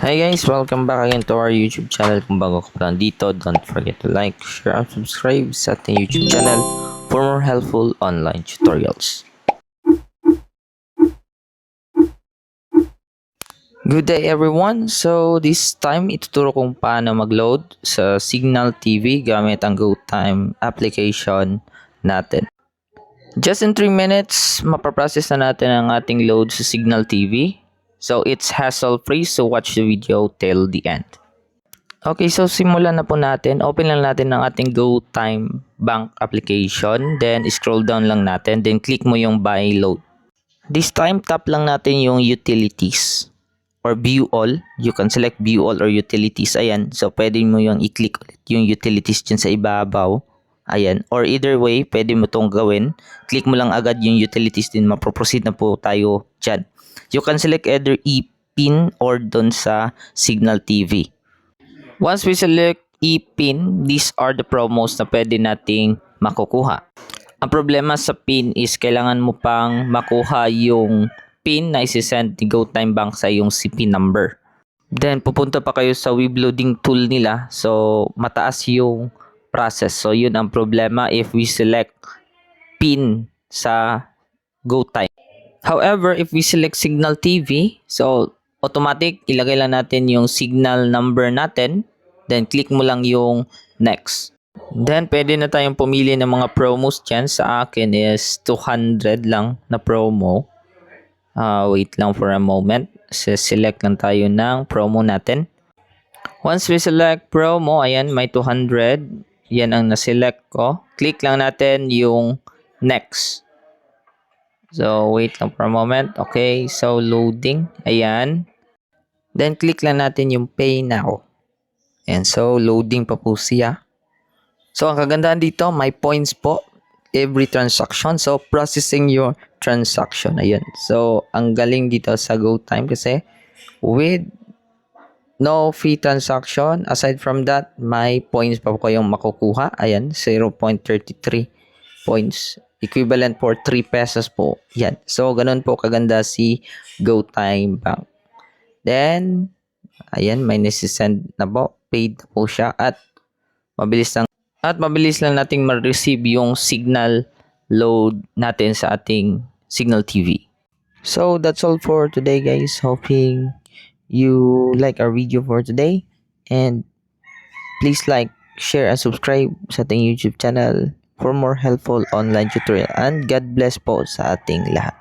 Hi guys, welcome back again to our YouTube channel. Kung bago ka pa lang dito, don't forget to like, share, and subscribe sa ating YouTube channel for more helpful online tutorials. Good day everyone! So this time, ituturo kung paano mag-load sa Signal TV gamit ang GoTime application natin. Just in 3 minutes, mapaprocess na natin ang ating load sa Signal TV. So it's hassle-free, so watch the video till the end. Okay, so simulan na po natin. Open lang natin ang ating GoTime Bank application. Then scroll down lang natin. Then click mo yung buy load. This time, tap lang natin yung utilities or view all. You can select view all or utilities. Ayan. So pwede mo yung i-click ulit yung utilities dyan sa ibabaw. Ayan. Or either way, pwede mo itong gawin. Click mo lang agad yung utilities din. Maproproceed na po tayo dyan. You can select either ePIN or dun sa Signal TV. Once we select ePIN, these are the promos na pwede nating makukuha. Ang problema sa PIN is kailangan mo pang makuha yung PIN na isi-send ni GoTime Bank sa yung CP number. Then pupunta pa kayo sa web loading tool nila. So mataas yung process. So yun ang problema if we select PIN sa GoTime. However, if we select Signal TV, so automatic, ilagay lang natin yung signal number natin. Then, click mo lang yung next. Then, pwede na tayong pumili ng mga promos dyan. Sa akin is 200 lang na promo. Wait lang for a moment. Select lang tayo ng promo natin. Once we select promo, ayan, may 200. Yan ang na-select ko. Click lang natin yung next. So, wait lang for a moment. Okay, so loading. Ayan. Then, click lang natin yung pay now. And so, loading pa po siya. So, ang kagandahan dito, may points po every transaction. So, processing your transaction. Ayan. So, ang galing dito sa GoTime kasi with no fee transaction, aside from that, may points pa po kayong makukuha. Ayan, 0.33 points. Equivalent for 3 pesos po. Yan. So, ganun po kaganda si GoTime Bank. Then, ayan, may nasi-send na po. Paid na po siya at mabilis lang nating ma-receive yung signal load natin sa ating Signal TV. So, that's all for today guys. Hoping you like our video for today. And please like, share, and subscribe sa ating YouTube channel for more helpful online tutorial. And God bless po sa ating lahat.